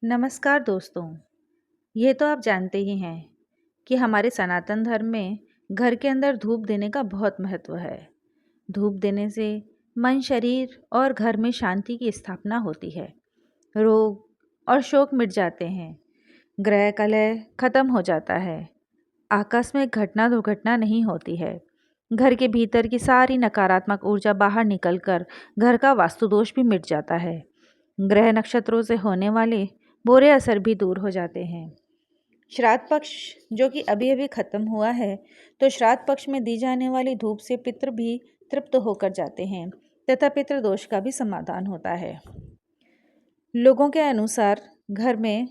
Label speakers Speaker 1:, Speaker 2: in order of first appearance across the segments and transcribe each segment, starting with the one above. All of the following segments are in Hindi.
Speaker 1: नमस्कार दोस्तों। ये तो आप जानते ही हैं कि हमारे सनातन धर्म में घर के अंदर धूप देने का बहुत महत्व है। धूप देने से मन, शरीर और घर में शांति की स्थापना होती है। रोग और शोक मिट जाते हैं। ग्रह कलह खत्म हो जाता है। आकस्मिक घटना दुर्घटना नहीं होती है। घर के भीतर की सारी नकारात्मक ऊर्जा बाहर निकलकर घर का वास्तु दोष भी मिट जाता है। ग्रह नक्षत्रों से होने वाले बुरे असर भी दूर हो जाते हैं। श्राद्ध पक्ष जो कि अभी अभी खत्म हुआ है, तो श्राद्ध पक्ष में दी जाने वाली धूप से पितृ भी तृप्त होकर जाते हैं तथा पितृदोष का भी समाधान होता है। लोगों के अनुसार घर में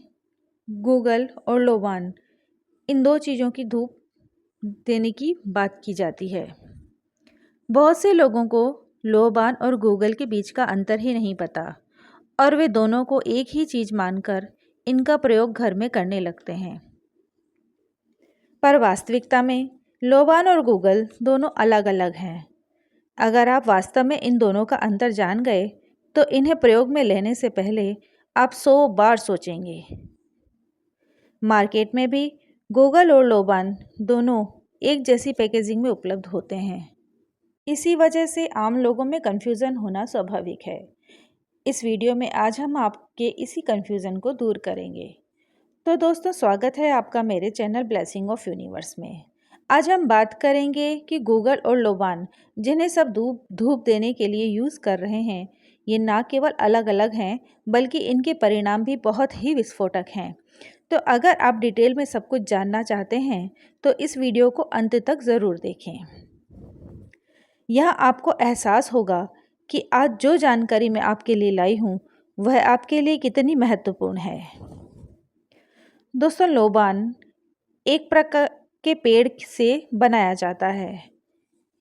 Speaker 1: गूगल और लोबान, इन दो चीज़ों की धूप देने की बात की जाती है। बहुत से लोगों को लोबान और गूगल के बीच का अंतर ही नहीं पता और वे दोनों को एक ही चीज़ मानकर इनका प्रयोग घर में करने लगते हैं। पर वास्तविकता में लोबान और गूगल दोनों अलग अलग हैं। अगर आप वास्तव में इन दोनों का अंतर जान गए तो इन्हें प्रयोग में लेने से पहले आप 100 बार सोचेंगे। मार्केट में भी गूगल और लोबान दोनों एक जैसी पैकेजिंग में उपलब्ध होते हैं। इसी वजह से आम लोगों में कन्फ्यूज़न होना स्वाभाविक है। इस वीडियो में आज हम आपके इसी कन्फ्यूज़न को दूर करेंगे। तो दोस्तों, स्वागत है आपका मेरे चैनल ब्लेसिंग ऑफ यूनिवर्स में। आज हम बात करेंगे कि गूगल और लोबान, जिन्हें सब धूप देने के लिए यूज़ कर रहे हैं, ये ना केवल अलग अलग हैं बल्कि इनके परिणाम भी बहुत ही विस्फोटक हैं। तो अगर आप डिटेल में सब कुछ जानना चाहते हैं तो इस वीडियो को अंत तक ज़रूर देखें। यह आपको एहसास होगा कि आज जो जानकारी मैं आपके लिए लाई हूँ वह आपके लिए कितनी महत्वपूर्ण है। दोस्तों, लोबान एक प्रकार के पेड़ से बनाया जाता है।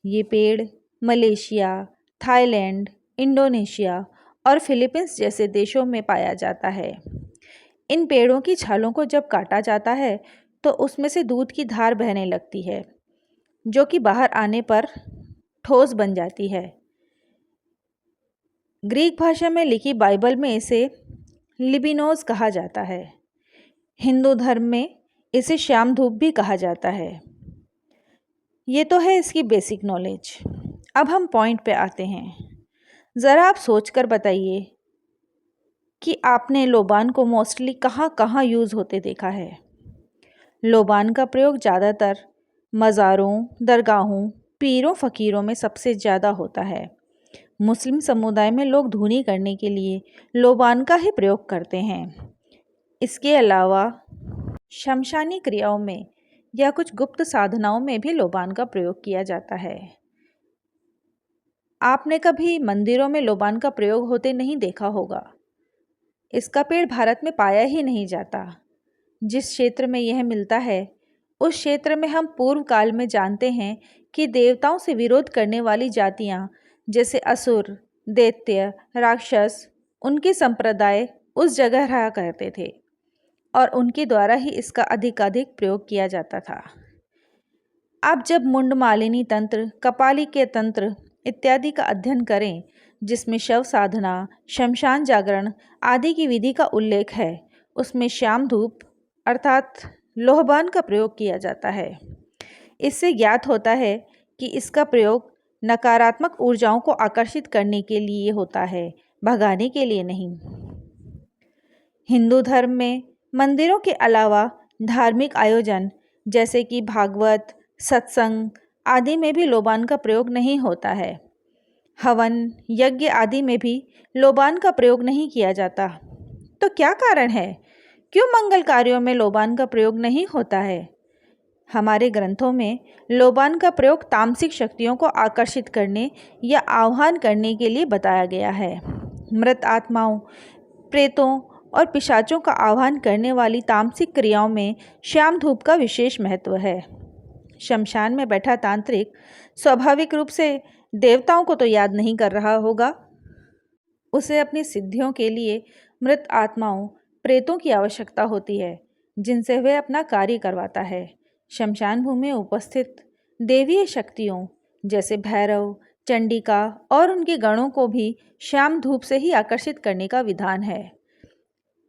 Speaker 1: ये पेड़ मलेशिया, थाईलैंड, इंडोनेशिया और फिलीपींस जैसे देशों में पाया जाता है। इन पेड़ों की छालों को जब काटा जाता है तो उसमें से दूध की धार बहने लगती है, जो कि बाहर आने पर ठोस बन जाती है। ग्रीक भाषा में लिखी बाइबल में इसे लिबिनोस कहा जाता है। हिंदू धर्म में इसे श्याम धूप भी कहा जाता है। ये तो है इसकी बेसिक नॉलेज। अब हम पॉइंट पे आते हैं। ज़रा आप सोच कर बताइए कि आपने लोबान को मोस्टली कहाँ कहाँ यूज़ होते देखा है। लोबान का प्रयोग ज़्यादातर मज़ारों, दरगाहों, पीरों फ़कीरों में सबसे ज़्यादा होता है। मुस्लिम समुदाय में लोग धुनी करने के लिए लोबान का ही प्रयोग करते हैं। इसके अलावा शमशानी क्रियाओं में या कुछ गुप्त साधनाओं में भी लोबान का प्रयोग किया जाता है। आपने कभी मंदिरों में लोबान का प्रयोग होते नहीं देखा होगा। इसका पेड़ भारत में पाया ही नहीं जाता। जिस क्षेत्र में यह मिलता है उस क्षेत्र में हम पूर्व काल में जानते हैं कि देवताओं से विरोध करने वाली जातियां जैसे असुर, दैत्य, राक्षस, उनके संप्रदाय उस जगह रहा करते थे और उनके द्वारा ही इसका अधिकाधिक प्रयोग किया जाता था। आप जब मुंडमालिनी तंत्र, कपाली के तंत्र इत्यादि का अध्ययन करें, जिसमें शव साधना, शमशान जागरण आदि की विधि का उल्लेख है, उसमें श्याम धूप अर्थात लोहबान का प्रयोग किया जाता है। इससे ज्ञात होता है कि इसका प्रयोग नकारात्मक ऊर्जाओं को आकर्षित करने के लिए होता है, भगाने के लिए नहीं। हिंदू धर्म में मंदिरों के अलावा धार्मिक आयोजन जैसे कि भागवत, सत्संग आदि में भी लोबान का प्रयोग नहीं होता है। हवन, यज्ञ आदि में भी लोबान का प्रयोग नहीं किया जाता। तो क्या कारण है? क्यों मंगल कार्यों में लोबान का प्रयोग नहीं होता है? हमारे ग्रंथों में लोबान का प्रयोग तामसिक शक्तियों को आकर्षित करने या आह्वान करने के लिए बताया गया है। मृत आत्माओं, प्रेतों और पिशाचों का आह्वान करने वाली तामसिक क्रियाओं में श्याम धूप का विशेष महत्व है। शमशान में बैठा तांत्रिक स्वाभाविक रूप से देवताओं को तो याद नहीं कर रहा होगा। उसे अपनी सिद्धियों के लिए मृत आत्माओं, प्रेतों की आवश्यकता होती है, जिनसे वह अपना कार्य करवाता है। शमशान भूमि में उपस्थित देवीय शक्तियों जैसे भैरव, चंडिका और उनके गणों को भी श्याम धूप से ही आकर्षित करने का विधान है।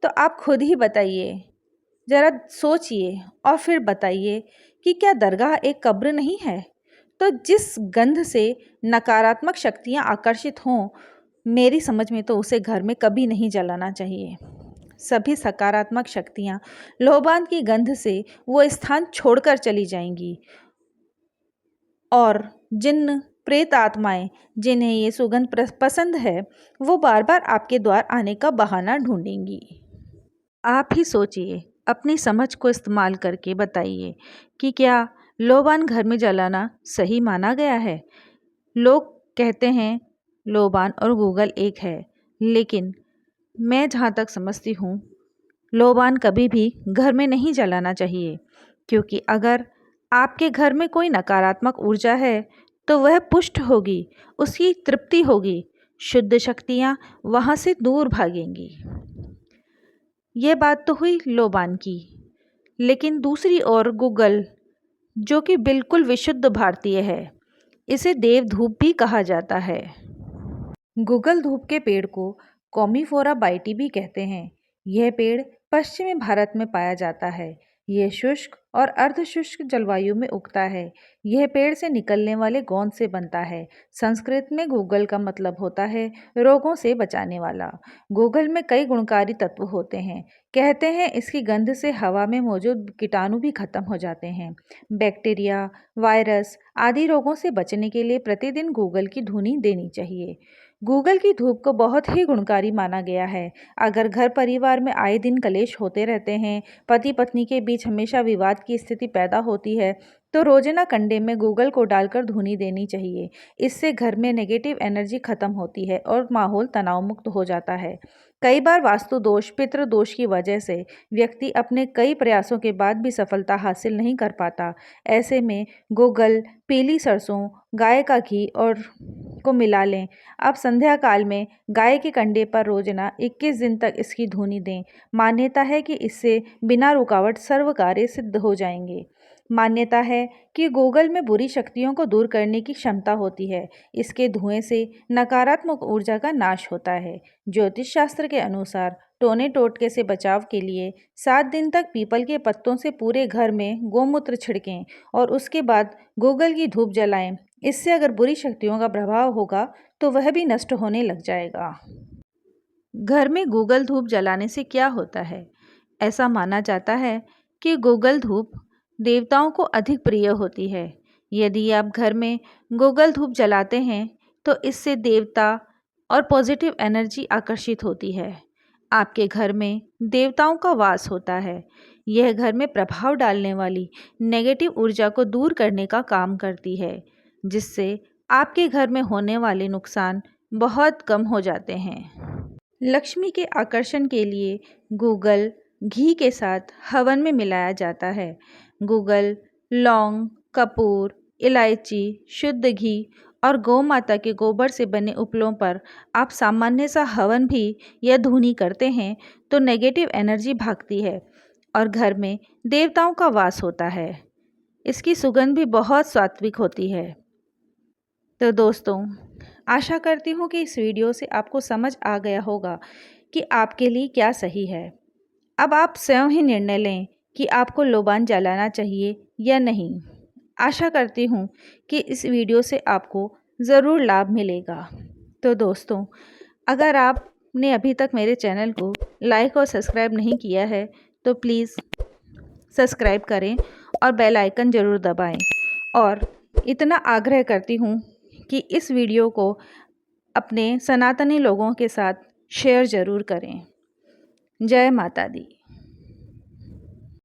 Speaker 1: तो आप खुद ही बताइए, ज़रा सोचिए और फिर बताइए कि क्या दरगाह एक कब्र नहीं है? तो जिस गंध से नकारात्मक शक्तियाँ आकर्षित हों, मेरी समझ में तो उसे घर में कभी नहीं जलाना चाहिए। सभी सकारात्मक शक्तियाँ लोबान की गंध से वो स्थान छोड़कर चली जाएंगी और जिन प्रेत आत्माएं जिन्हें ये सुगंध पसंद है, वो बार बार आपके द्वार आने का बहाना ढूंढेंगी। आप ही सोचिए, अपनी समझ को इस्तेमाल करके बताइए कि क्या लोबान घर में जलाना सही माना गया है? लोग कहते हैं लोबान और गूगल एक है, लेकिन मैं जहाँ तक समझती हूँ, लोबान कभी भी घर में नहीं जलाना चाहिए, क्योंकि अगर आपके घर में कोई नकारात्मक ऊर्जा है तो वह पुष्ट होगी, उसकी तृप्ति होगी, शुद्ध शक्तियाँ वहाँ से दूर भागेंगी। ये बात तो हुई लोबान की, लेकिन दूसरी ओर गूगल, जो कि बिल्कुल विशुद्ध भारतीय है, इसे देवधूप भी कहा जाता है। गूगल धूप के पेड़ को कॉमीफोरा बाइटी भी कहते हैं। यह पेड़ पश्चिमी भारत में पाया जाता है। यह शुष्क और अर्धशुष्क जलवायु में उगता है। यह पेड़ से निकलने वाले गोंद से बनता है। संस्कृत में गूगल का मतलब होता है रोगों से बचाने वाला। गूगल में कई गुणकारी तत्व होते हैं। कहते हैं इसकी गंध से हवा में मौजूद कीटाणु भी खत्म हो जाते हैं। बैक्टीरिया, वायरस आदि रोगों से बचने के लिए प्रतिदिन गूगल की धुनी देनी चाहिए। गूगल की धूप को बहुत ही गुणकारी माना गया है। अगर घर परिवार में आए दिन कलेश होते रहते हैं, पति पत्नी के बीच हमेशा विवाद की स्थिति पैदा होती है, तो रोजाना कंडे में गूगल को डालकर धुनी देनी चाहिए। इससे घर में नेगेटिव एनर्जी खत्म होती है और माहौल तनाव मुक्त हो जाता है। कई बार वास्तु दोष, पितृ दोष की वजह से व्यक्ति अपने कई प्रयासों के बाद भी सफलता हासिल नहीं कर पाता। ऐसे में गूगल, पीली सरसों, गाय का घी और को मिला लें। आप संध्या काल में गाय के कंडे पर रोजाना 21 दिन तक इसकी धुनी दें। मान्यता है कि इससे बिना रुकावट सर्व कार्य सिद्ध हो जाएंगे। मान्यता है कि गूगल में बुरी शक्तियों को दूर करने की क्षमता होती है। इसके धुएं से नकारात्मक ऊर्जा का नाश होता है। ज्योतिष शास्त्र के अनुसार टोने टोटके से बचाव के लिए 7 दिन तक पीपल के पत्तों से पूरे घर में गोमूत्र छिड़कें और उसके बाद गूगल की धूप जलाएं। इससे अगर बुरी शक्तियों का प्रभाव होगा तो वह भी नष्ट होने लग जाएगा। घर में गूगल धूप जलाने से क्या होता है? ऐसा माना जाता है कि गूगल धूप देवताओं को अधिक प्रिय होती है। यदि आप घर में गूगल धूप जलाते हैं तो इससे देवता और पॉजिटिव एनर्जी आकर्षित होती है। आपके घर में देवताओं का वास होता है। यह घर में प्रभाव डालने वाली नेगेटिव ऊर्जा को दूर करने का काम करती है, जिससे आपके घर में होने वाले नुकसान बहुत कम हो जाते हैं। लक्ष्मी के आकर्षण के लिए गूगल घी के साथ हवन में मिलाया जाता है। गूगल, लौंग, कपूर, इलायची, शुद्ध घी और गौ माता के गोबर से बने उपलों पर आप सामान्य सा हवन भी या धूनी करते हैं तो नेगेटिव एनर्जी भागती है और घर में देवताओं का वास होता है। इसकी सुगंध भी बहुत सात्विक होती है। तो दोस्तों, आशा करती हूँ कि इस वीडियो से आपको समझ आ गया होगा कि आपके लिए क्या सही है। अब आप स्वयं ही निर्णय लें कि आपको लोबान जलाना चाहिए या नहीं। आशा करती हूँ कि इस वीडियो से आपको ज़रूर लाभ मिलेगा। तो दोस्तों, अगर आपने अभी तक मेरे चैनल को लाइक और सब्सक्राइब नहीं किया है तो प्लीज़ सब्सक्राइब करें और बेल आइकन ज़रूर दबाएं। और इतना आग्रह करती हूँ कि इस वीडियो को अपने सनातनी लोगों के साथ शेयर ज़रूर करें। जय माता दी।